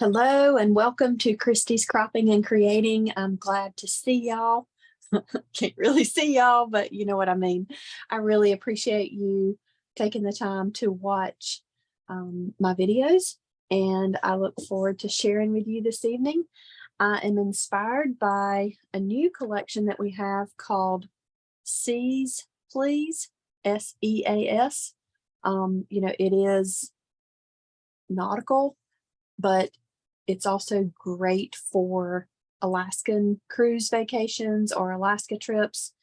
Hello and welcome to Christy's Cropping and Creating. I'm glad to see y'all. Can't really see y'all, but you know what I mean. I really appreciate you taking the time to watch my videos, and I look forward to sharing with you this evening. I am inspired by a new collection that we have called Seas Please, SEAS. It is nautical, but it's also great for Alaskan cruise vacations or Alaska trips,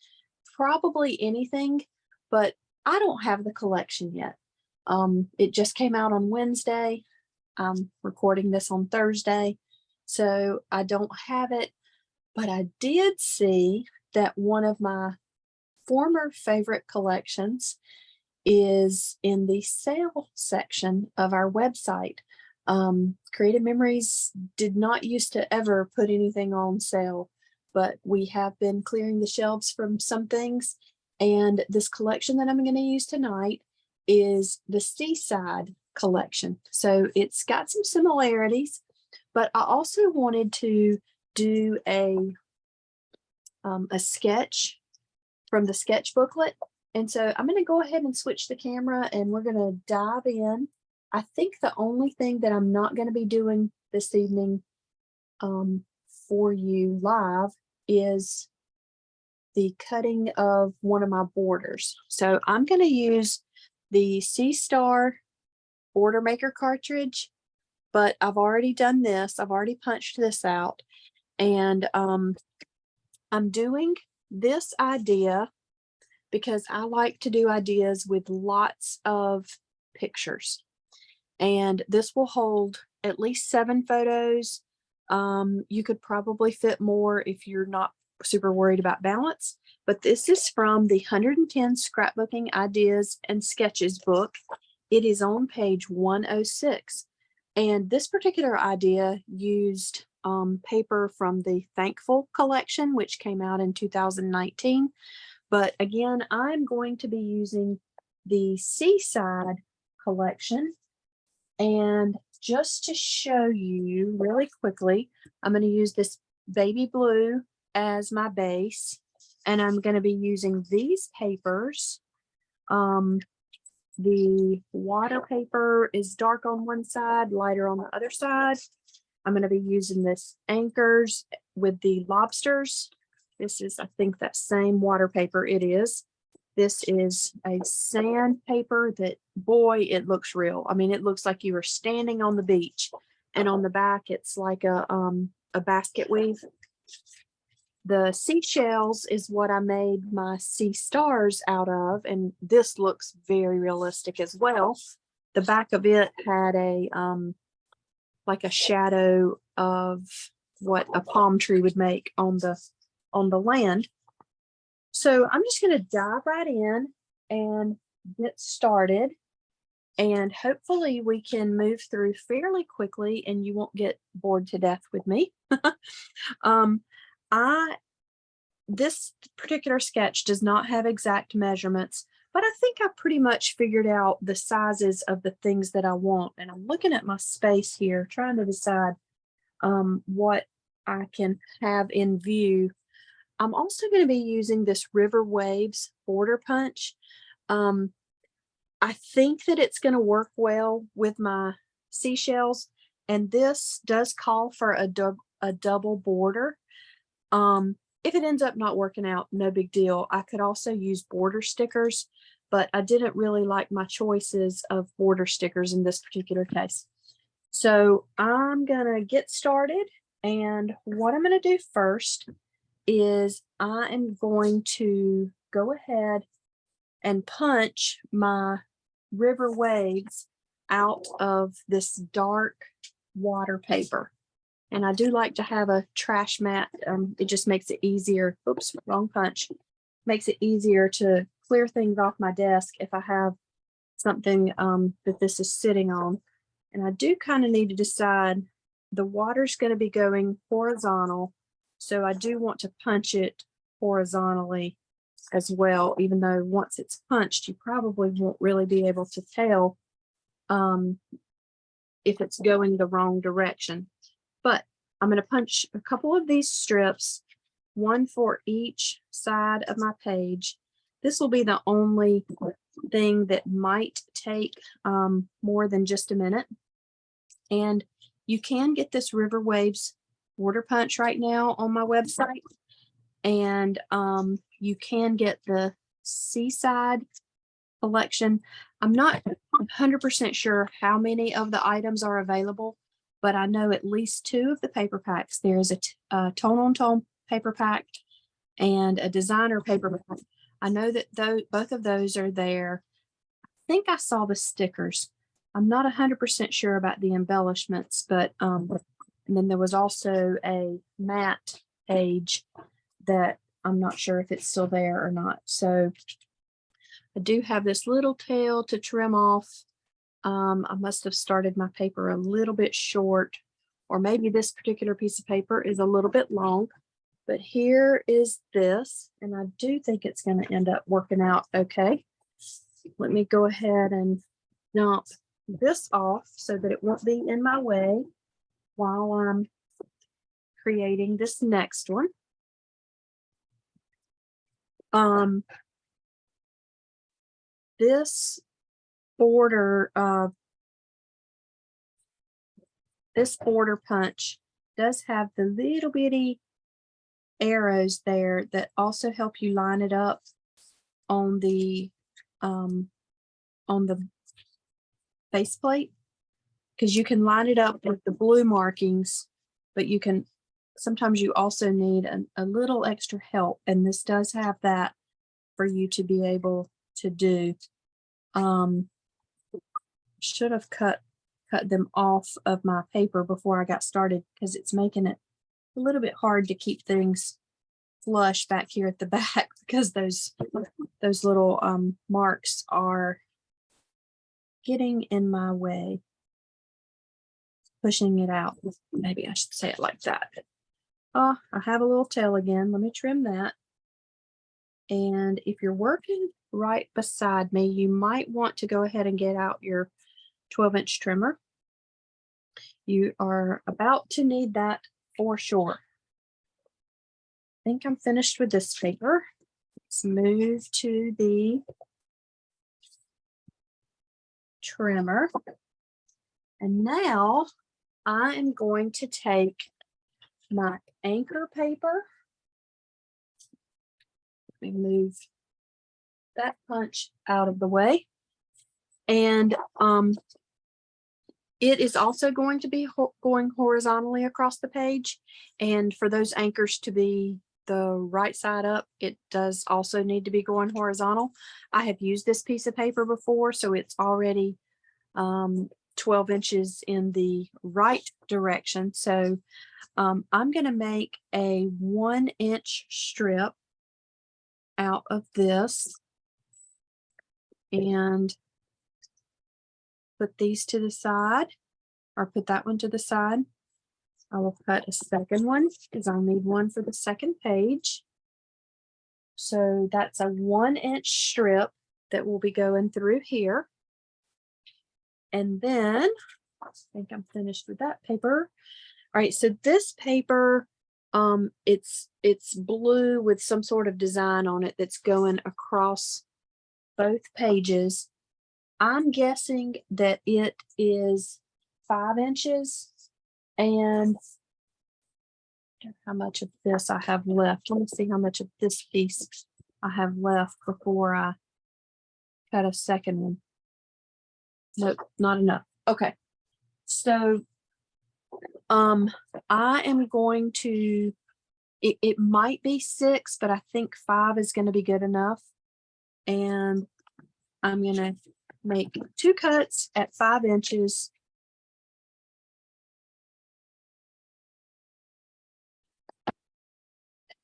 probably anything, but I don't have the collection yet. It just came out on Wednesday. I'm recording this on Thursday, so I don't have it, but I did see that one of my former favorite collections is in the sale section of our website. Creative Memories did not used to ever put anything on sale, but we have been clearing the shelves from some things. And this collection that I'm going to use tonight is the Seaside Collection. So it's got some similarities, but I also wanted to do a sketch from the sketch booklet. And so I'm going to go ahead and switch the camera and we're going to dive in. I think the only thing that I'm not going to be doing this evening for you live is the cutting of one of my borders. So I'm going to use the SeaStar Order Maker cartridge, but I've already done this. I've already punched this out, and I'm doing this idea because I like to do ideas with lots of pictures. And this will hold at least 7 photos. You could probably fit more if you're not super worried about balance, but this is from the 110 Scrapbooking Ideas and Sketches book. It is on page 106. And this particular idea used paper from the Thankful collection, which came out in 2019. But again, I'm going to be using the Seaside collection. And just to show you really quickly, I'm going to use this baby blue as my base, and I'm going to be using these papers. The water paper is dark on one side, lighter on the other side. I'm going to be using this anchors with the lobsters. This is, I think, that same water paper it is. This is a sandpaper that, boy, it looks real. I mean, it looks like you are standing on the beach, and on the back, it's like a basket weave. The seashells is what I made my sea stars out of, and this looks very realistic as well. The back of it had a like a shadow of what a palm tree would make on the land. So I'm just going to dive right in and get started, and hopefully we can move through fairly quickly and you won't get bored to death with me. This particular sketch does not have exact measurements, but I think I pretty much figured out the sizes of the things that I want. And I'm looking at my space here, trying to decide what I can have in view. I'm also going to be using this River Waves border punch. I think that it's going to work well with my seashells, and this does call for a double border. If it ends up not working out, no big deal. I could also use border stickers, but I didn't really like my choices of border stickers in this particular case. So I'm going to get started, and what I'm going to do first is I am going to go ahead and punch my river waves out of this dark water paper. And I do like to have a trash mat. It just makes it easier. Oops, wrong punch. Makes it easier to clear things off my desk if I have something that this is sitting on. And I do kind of need to decide, the water's going to be going horizontal, so I do want to punch it horizontally as well, even though once it's punched, you probably won't really be able to tell if it's going the wrong direction. But I'm going to punch a couple of these strips, one for each side of my page. This will be the only thing that might take more than just a minute. And you can get this River Waves border punch right now on my website. And you can get the Seaside Collection. I'm not 100% sure how many of the items are available, but I know at least 2 of the paper packs. There's a tone-on-tone paper pack and a designer paper pack. I know that both of those are there. I think I saw the stickers. I'm not 100% sure about the embellishments, but and then there was also a matte page that I'm not sure if it's still there or not. So I do have this little tail to trim off. I must have started my paper a little bit short, or maybe this particular piece of paper is a little bit long, but here is this, and I do think it's going to end up working out okay. Let me go ahead and dump this off so that it won't be in my way while I'm creating this next one. This border punch does have the little bitty arrows there that also help you line it up on the faceplate, because you can line it up with the blue markings, but you can sometimes you also need a little extra help, and this does have that for you to be able to do. Should have cut them off of my paper before I got started, because it's making it a little bit hard to keep things flush back here at the back, because those little marks are getting in my way, pushing it out. Maybe I should say it like that. Oh, I have a little tail again. Let me trim that. And if you're working right beside me, you might want to go ahead and get out your 12-inch trimmer. You are about to need that for sure. I think I'm finished with this paper. Let's move to the trimmer. And now I am going to take my anchor paper. Let me move that punch out of the way. And it is also going to be going horizontally across the page. And for those anchors to be the right side up, it does also need to be going horizontal. I have used this piece of paper before, so it's already 12 inches in the right direction. So I'm going to make a 1-inch strip out of this and put these to the side, or put that one to the side. I will cut a second one because I'll need one for the second page. So that's a 1-inch strip that will be going through here. And then I think I'm finished with that paper. All right, so this paper, it's blue with some sort of design on it that's going across both pages. I'm guessing that it is 5 inches, and how much of this I have left. Let me see how much of this piece I have left before I cut a second one. Nope, not enough. Okay, so I am going to, it might be 6, but I think 5 is going to be good enough. And I'm going to make 2 cuts at 5 inches.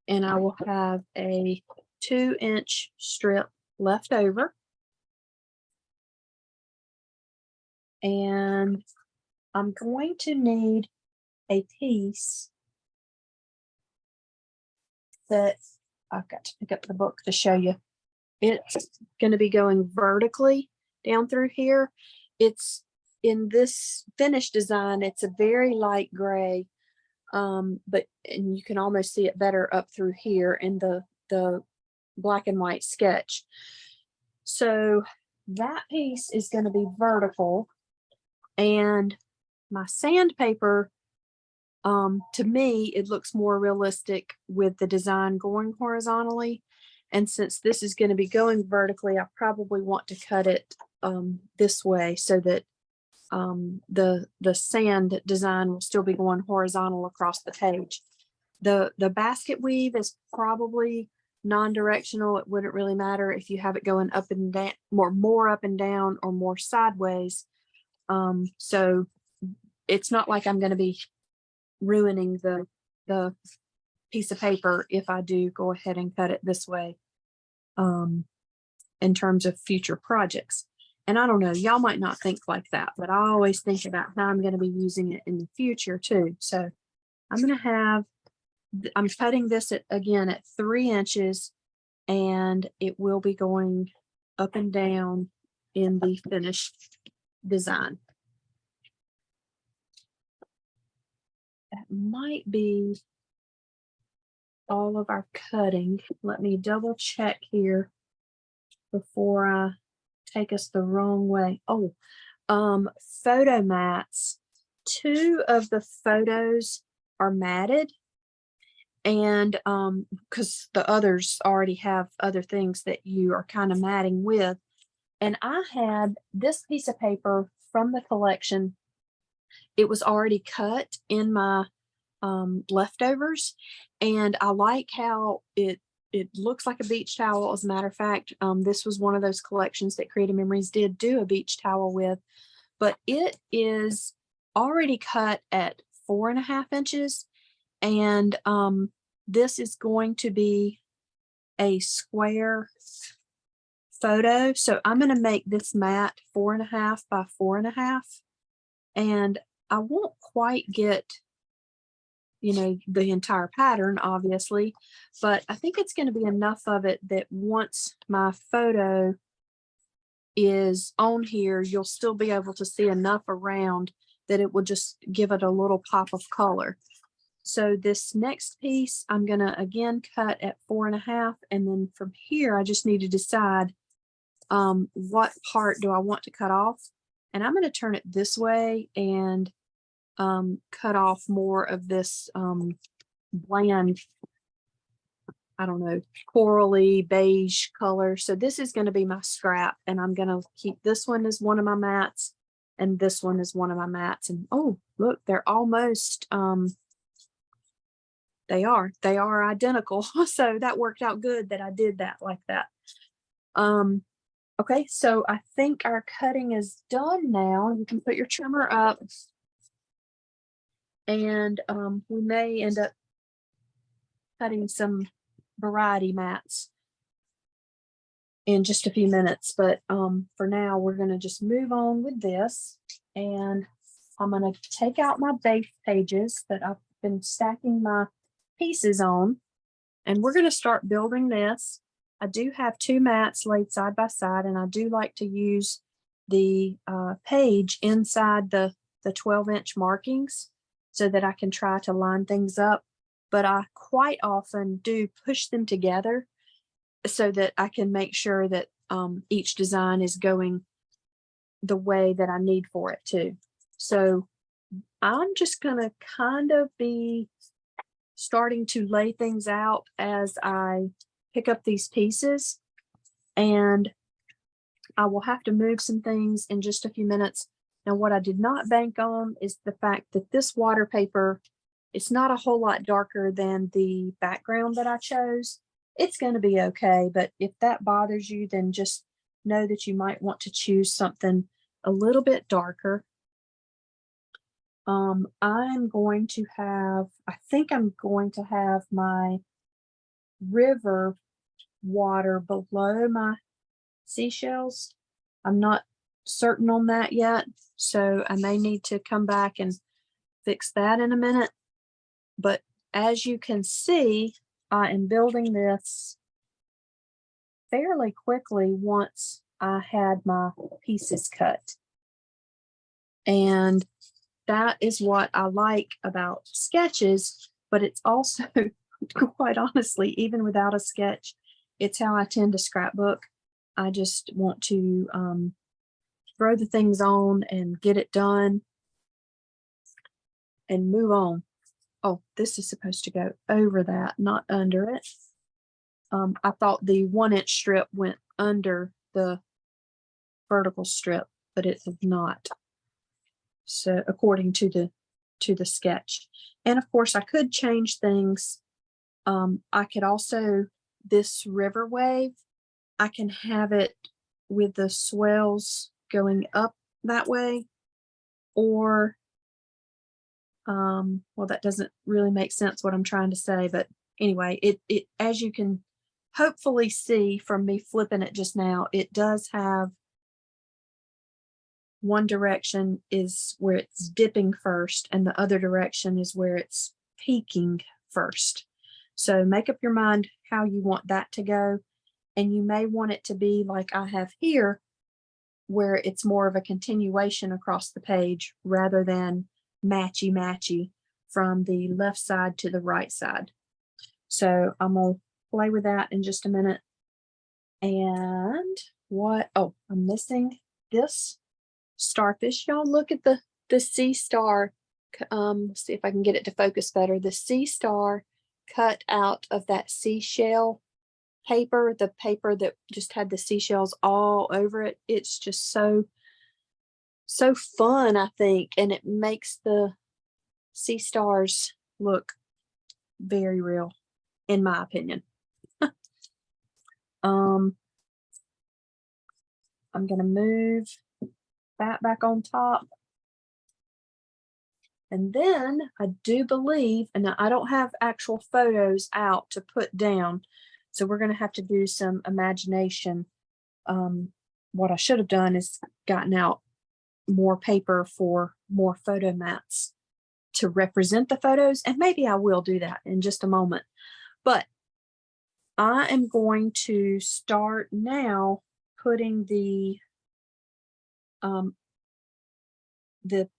And I will have a 2-inch strip left over. And I'm going to need a piece that I've got to pick up the book to show you. It's going to be going vertically down through here. It's in this finished design, it's a very light gray, but and you can almost see it better up through here in the black and white sketch. So that piece is going to be vertical, and my sandpaper, to me, it looks more realistic with the design going horizontally. And since this is going to be going vertically, I probably want to cut it this way so that the sand design will still be going horizontal across the page. The basket weave is probably non-directional. It wouldn't really matter if you have it going up and down, more up and down, or more sideways. So it's not like I'm going to be ruining the piece of paper if I do go ahead and cut it this way, in terms of future projects. And I don't know, y'all might not think like that, but I always think about how I'm going to be using it in the future too. So I'm cutting this again at 3 inches, and it will be going up and down in the finished design. That might be all of our cutting. Let me double check here before I take us the wrong way. Oh, photo mats. 2 of the photos are matted, and because the others already have other things that you are kind of matting with. And I had this piece of paper from the collection. It was already cut in my leftovers, and I like how it looks like a beach towel. As a matter of fact, this was one of those collections that Creative Memories did do a beach towel with, but it is already cut at 4.5 inches, and this is going to be a square photo. So I'm going to make this mat 4.5 by 4.5, and I won't quite get, the entire pattern, obviously, but I think it's going to be enough of it that once my photo is on here, you'll still be able to see enough around that it will just give it a little pop of color. So this next piece, I'm going to again cut at 4.5, and then from here, I just need to decide what part do I want to cut off. And I'm going to turn it this way and cut off more of this bland, I don't know, corally beige color. So this is going to be my scrap, and I'm going to keep this one as one of my mats, and this one is one of my mats. And oh, look, they're almost they are identical. So that worked out good that I did that like that. Okay, so I think our cutting is done now. You can put your trimmer up, and we may end up cutting some variety mats in just a few minutes, but for now we're going to just move on with this, and I'm going to take out my base pages that I've been stacking my pieces on, and we're going to start building this. I do have 2 mats laid side by side, and I do like to use the page inside the 12-inch markings so that I can try to line things up, but I quite often do push them together so that I can make sure that each design is going the way that I need for it to. So I'm just going to kind of be starting to lay things out as I pick up these pieces, and I will have to move some things in just a few minutes. Now, what I did not bank on is the fact that this water paper, it's not a whole lot darker than the background that I chose. It's going to be okay, but if that bothers you, then just know that you might want to choose something a little bit darker. I'm going to have, I think I'm going to have my river water below my seashells. I'm not certain on that yet, so I may need to come back and fix that in a minute. But as you can see, I am building this fairly quickly once I had my pieces cut. And that is what I like about sketches, but it's also, quite honestly, even without a sketch, it's how I tend to scrapbook. I just want to throw the things on and get it done and move on. Oh, this is supposed to go over that, not under it. I thought the 1-inch strip went under the vertical strip, but it did not. So according to the sketch. And of course I could change things. I could also, this river wave, I can have it with the swells going up that way, or well, that doesn't really make sense what I'm trying to say, but anyway, it as you can hopefully see from me flipping it just now, it does have one direction is where it's dipping first, and the other direction is where it's peaking first. So make up your mind how you want that to go. And you may want it to be like I have here, where it's more of a continuation across the page rather than matchy from the left side to the right side. So I'm gonna play with that in just a minute. And what, oh, I'm missing this starfish. Y'all look at the SeaStar, see if I can get it to focus better. The SeaStar cut out of that seashell paper, the paper that just had the seashells all over it. It's just so fun, I think, and it makes the sea stars look very real, in my opinion. I'm gonna move that back on top. And then I do believe, and I don't have actual photos out to put down, so we're going to have to do some imagination. What I should have done is gotten out more paper for more photo mats to represent the photos, and maybe I will do that in just a moment. But I am going to start now putting the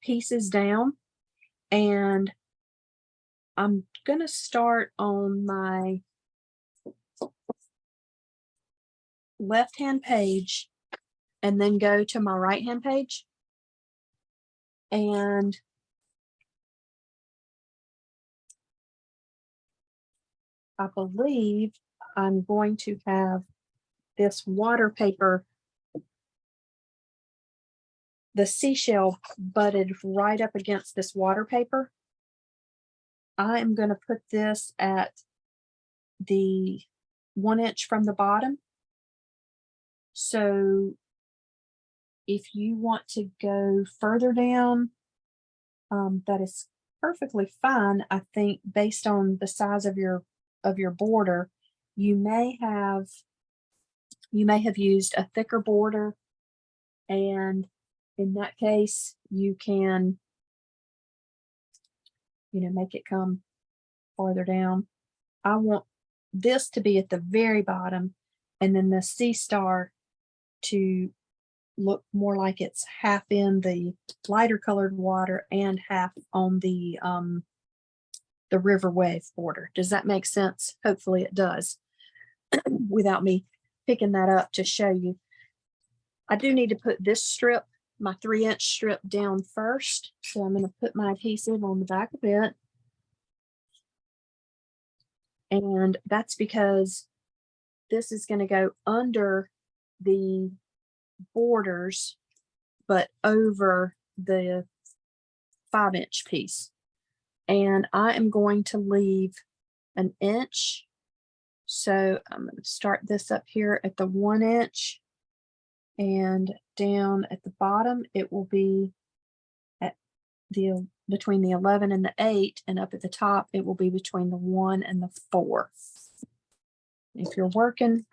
pieces down, and I'm going to start on my left-hand page and then go to my right-hand page. And I believe I'm going to have this water paper, the seashell butted right up against this water paper. I am going to put this at the 1 inch from the bottom. So if you want to go further down, that is perfectly fine. I think based on the size of your border, you may have used a thicker border, and in that case you can, make it come farther down. I want this to be at the very bottom, and then the SeaStar to look more like it's half in the lighter colored water and half on the river wave border. Does that make sense? Hopefully it does, without me picking that up to show you. I do need to put this strip, my 3-inch strip, down first. So I'm going to put my adhesive on the back of it. And that's because this is going to go under the borders, but over the 5-inch piece. And I am going to leave an inch. So I'm going to start this up here at the 1 inch, and down at the bottom it will be at the between the 11 and the 8, and up at the top it will be between the 1 and the 4. If you're working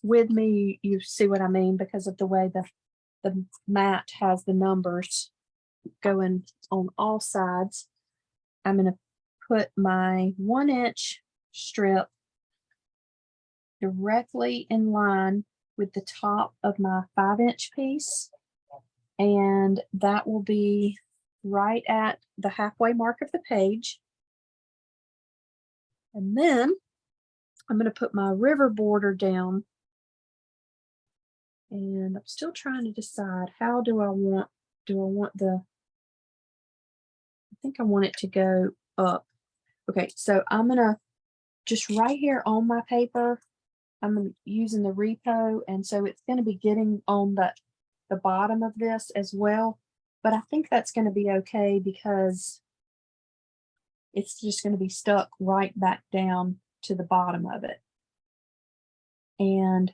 with me, you see what I mean, because of the way the mat has the numbers going on all sides. I'm going to put my 1 inch strip directly in line with the top of my 5-inch piece, And that will be right at the halfway mark of the page. And then I'm going to put my river border down. And I'm still trying to decide, how do I want I think I want it to go up. Okay, so I'm going to just right here on my paper, I'm using the repo, and so it's going to be getting on the bottom of this as well. But I think that's going to be okay because it's just going to be stuck right back down to the bottom of it. And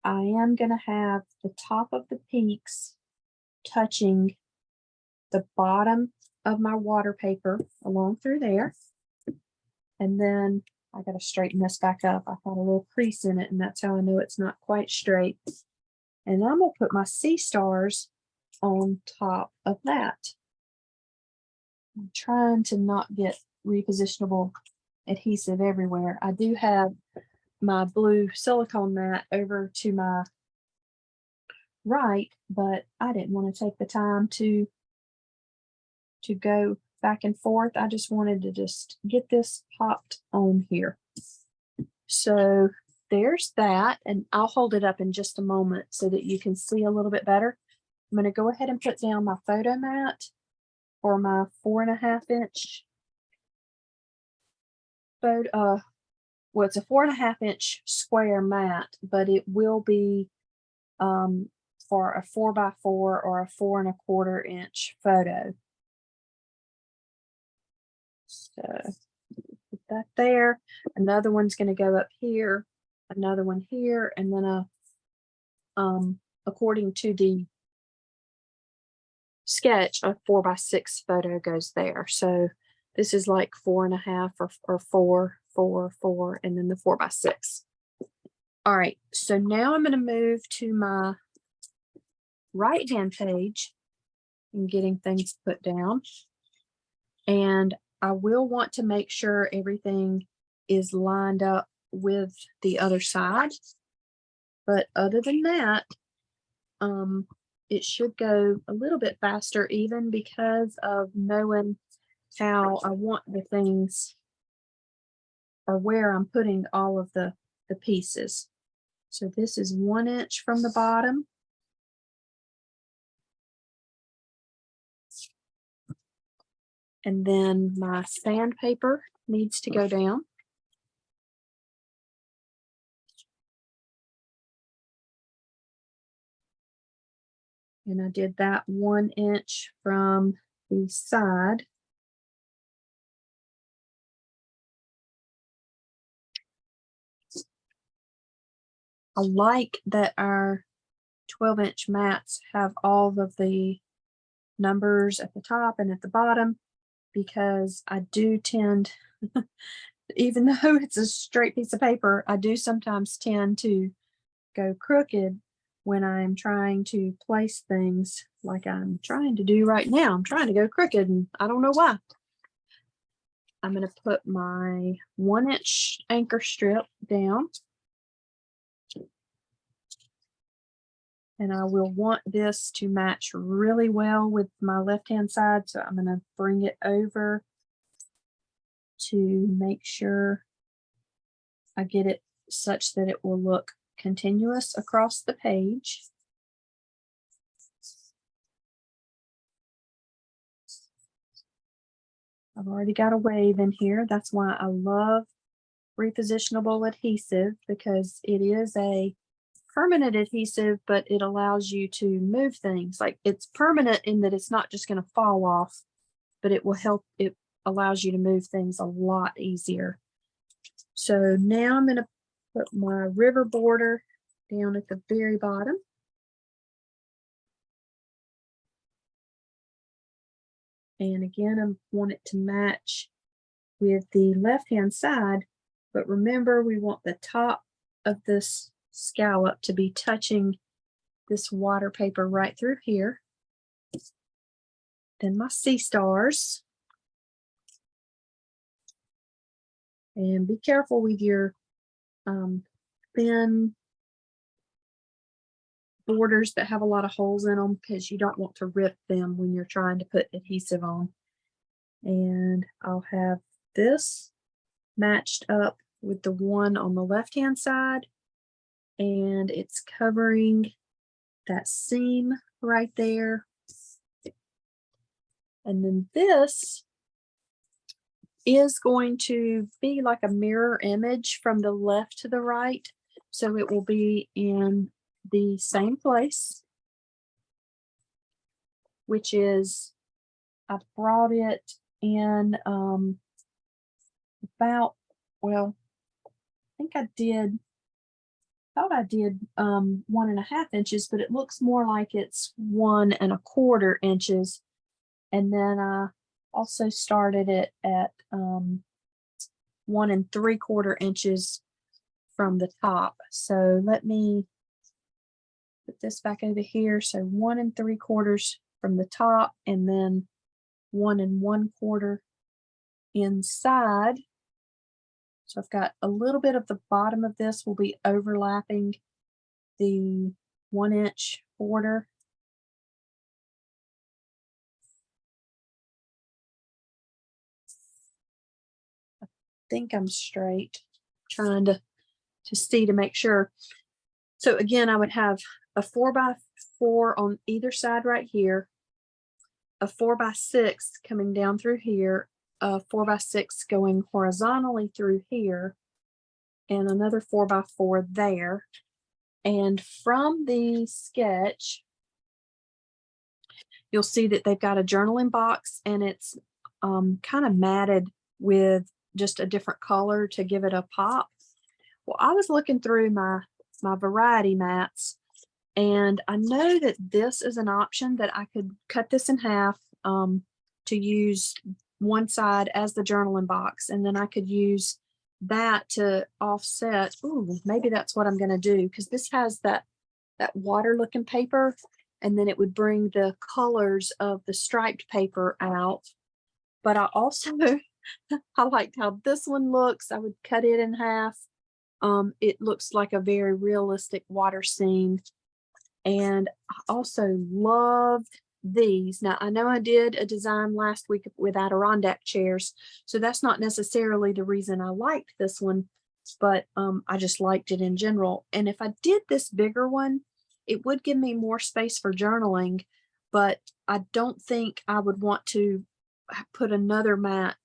I am going to have the top of the peaks touching the bottom of my water paper along through there. And then I got to straighten this back up. I had a little crease in it, and that's how I know it's not quite straight. And I'm going to put my sea stars on top of that. I'm trying to not get repositionable adhesive everywhere. I do have my blue silicone mat over to my right, but I didn't want to take the time to go back and forth. I just wanted to just get this popped on here. So there's that, and I'll hold it up in just a moment so that you can see a little bit better. I'm going to go ahead and put down my photo mat for my 4.5 inch photo. Well, it's a 4.5 inch square mat, but it will be for a 4x4 or a 4.25 inch photo. So put that there. Another one's going to go up here, another one here, and then according to the sketch, a 4x6 photo goes there. So this is like 4.5 or 4, 4, 4, and then the 4x6. All right, so now I'm going to move to my right hand page and getting things put down. And I will want to make sure everything is lined up with the other side. But other than that, it should go a little bit faster, even because of knowing how I want the things, or where I'm putting all of the pieces. So this is 1 inch from the bottom. And then my sandpaper needs to go down. And I did that 1 inch from the side. I like that our 12-inch mats have all of the numbers at the top and at the bottom, because I do tend, even though it's a straight piece of paper, I do sometimes tend to go crooked when I'm trying to place things like I'm trying to do right now. I'm trying to go crooked and I don't know why. I'm going to put my 1 inch anchor strip down. And I will want this to match really well with my left-hand side. So I'm going to bring it over to make sure I get it such that it will look continuous across the page. I've already got a wave in here. That's why I love repositionable adhesive, because it is a permanent adhesive, but it allows you to move things. Like, it's permanent in that it's not just going to fall off, but it will help, it allows you to move things a lot easier. So now I'm going to put my river border down at the very bottom. And again, I want it to match with the left-hand side, but remember, we want the top of this scallop to be touching this water paper right through here. Then my sea stars. And be careful with your thin borders that have a lot of holes in them because you don't want to rip them when you're trying to put adhesive on. And I'll have this matched up with the one on the left hand side, and it's covering that seam right there. And then this is going to be like a mirror image from the left to the right, so it will be in the same place, which is, I brought it in about, well, I think I thought I did 1.5 inches, but it looks more like it's 1.25 inches. And then I also started it at 1.75 inches from the top. So let me put this back over here. So 1.75 from the top, and then 1.25 inside. So I've got a little bit of the bottom of this will be overlapping the 1-inch border. I think I'm straight, trying to see to make sure. So again, I would have a 4x4 on either side right here, a 4x6 coming down through here, a 4x6 going horizontally through here, and another 4x4 there. And from the sketch, you'll see that they've got a journaling box, and it's kind of matted with just a different color to give it a pop. Well, I was looking through my variety mats, and I know that this is an option that I could cut this in half to use one side as the journaling box, and then I could use that to offset. Ooh, maybe that's what I'm going to do, because this has that water looking paper, and then it would bring the colors of the striped paper out. But I also I liked how this one looks. I would cut it in half. It looks like a very realistic water scene. And I also loved these. Now, I know I did a design last week with Adirondack chairs, so that's not necessarily the reason I liked this one, but I just liked it in general. And if I did this bigger one, it would give me more space for journaling, but I don't think I would want to put another mat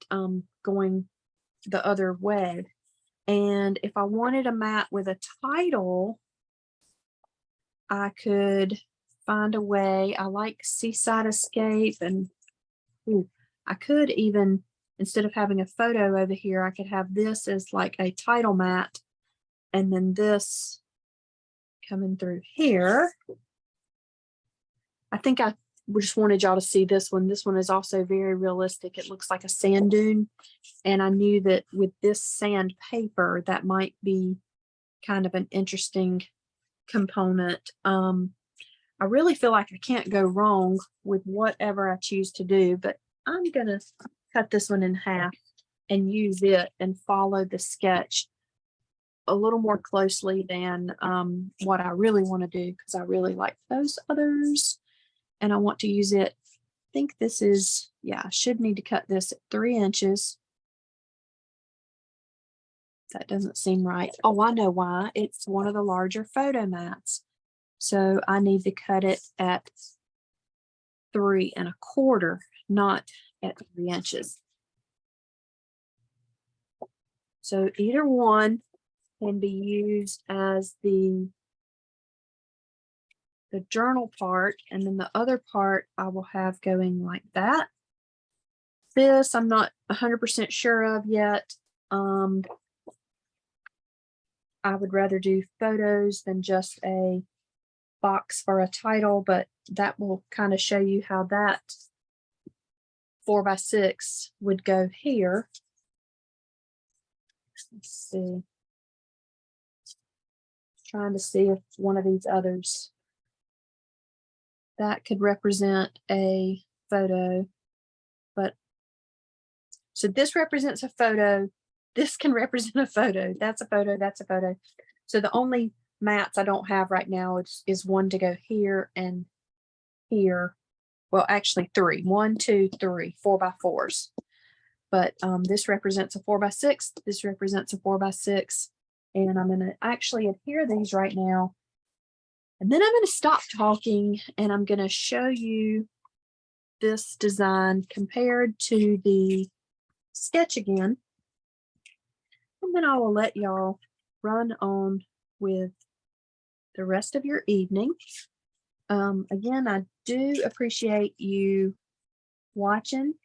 going the other way. And if I wanted a mat with a title, I could find a way. I like Seaside Escape, and I could even, instead of having a photo over here, I could have this as like a title mat, and then this coming through here. I think I just wanted y'all to see this one. This one is also very realistic. It looks like a sand dune, and I knew that with this sand paper, that might be kind of an interesting component. I really feel like I can't go wrong with whatever I choose to do, but I'm gonna cut this one in half and use it and follow the sketch a little more closely than what I really want to do, because I really like those others and I want to use it. I think this is, yeah, I should need to cut this at 3 inches. That doesn't seem right. Oh, I know why. It's one of the larger photo mats. So I need to cut it at 3 1/4, not at 3 inches. So either one can be used as the journal part, and then the other part I will have going like that. This I'm not 100% sure of yet. I would rather do photos than just a box for a title, but that will kind of show you how that 4x6 would go here. Let's see. Trying to see if one of these others that could represent a photo, but so this represents a photo. This can represent a photo. That's a photo. That's a photo. So the only mats I don't have right now is one to go here and here. Well, actually 3, 1, 2, 3, 4x4s. But this represents a 4x6. This represents a 4x6. And I'm going to actually adhere these right now. And then I'm going to stop talking and I'm going to show you this design compared to the sketch again. And then I will let y'all run on with the rest of your evening. Again, I do appreciate you watching,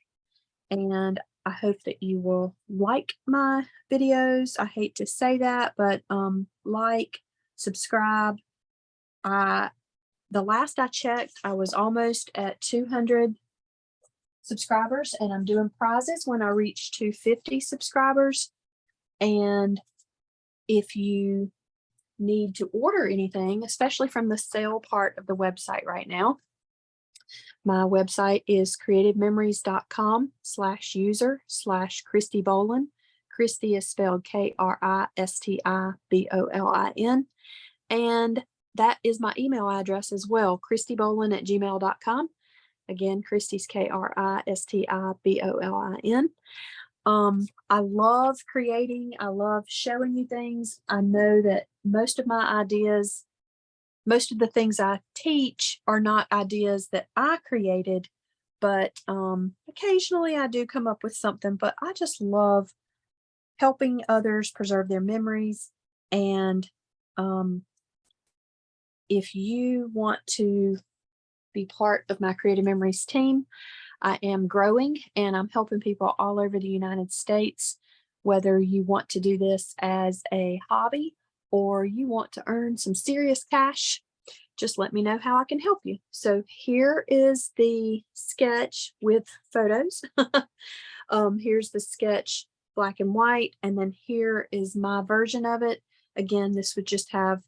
and I hope that you will like my videos. I hate to say that, but like, subscribe. The last I checked, I was almost at 200 subscribers, and I'm doing prizes when I reach 250 subscribers. And if you need to order anything, especially from the sale part of the website right now, my website is creativememories.com/user/kristibolin. Kristi is spelled KRISTIBOLIN. And that is my email address as well, kristibolin@gmail.com. Again, Kristi's KRISTIBOLIN. I love creating. I love showing you things. I know that most of my ideas, most of the things I teach are not ideas that I created, but occasionally I do come up with something. But I just love helping others preserve their memories. And if you want to be part of my Creative Memories team, I am growing and I'm helping people all over the United States. Whether you want to do this as a hobby or you want to earn some serious cash, just let me know how I can help you. So here is the sketch with photos. Here's the sketch black and white, and then here is my version of it. Again, this would just have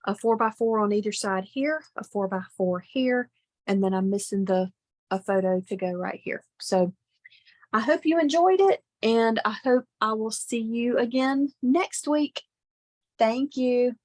a 4x4 on either side here, a 4x4 here, and then I'm missing a photo to go right here. So I hope you enjoyed it, and I hope I will see you again next week. Thank you.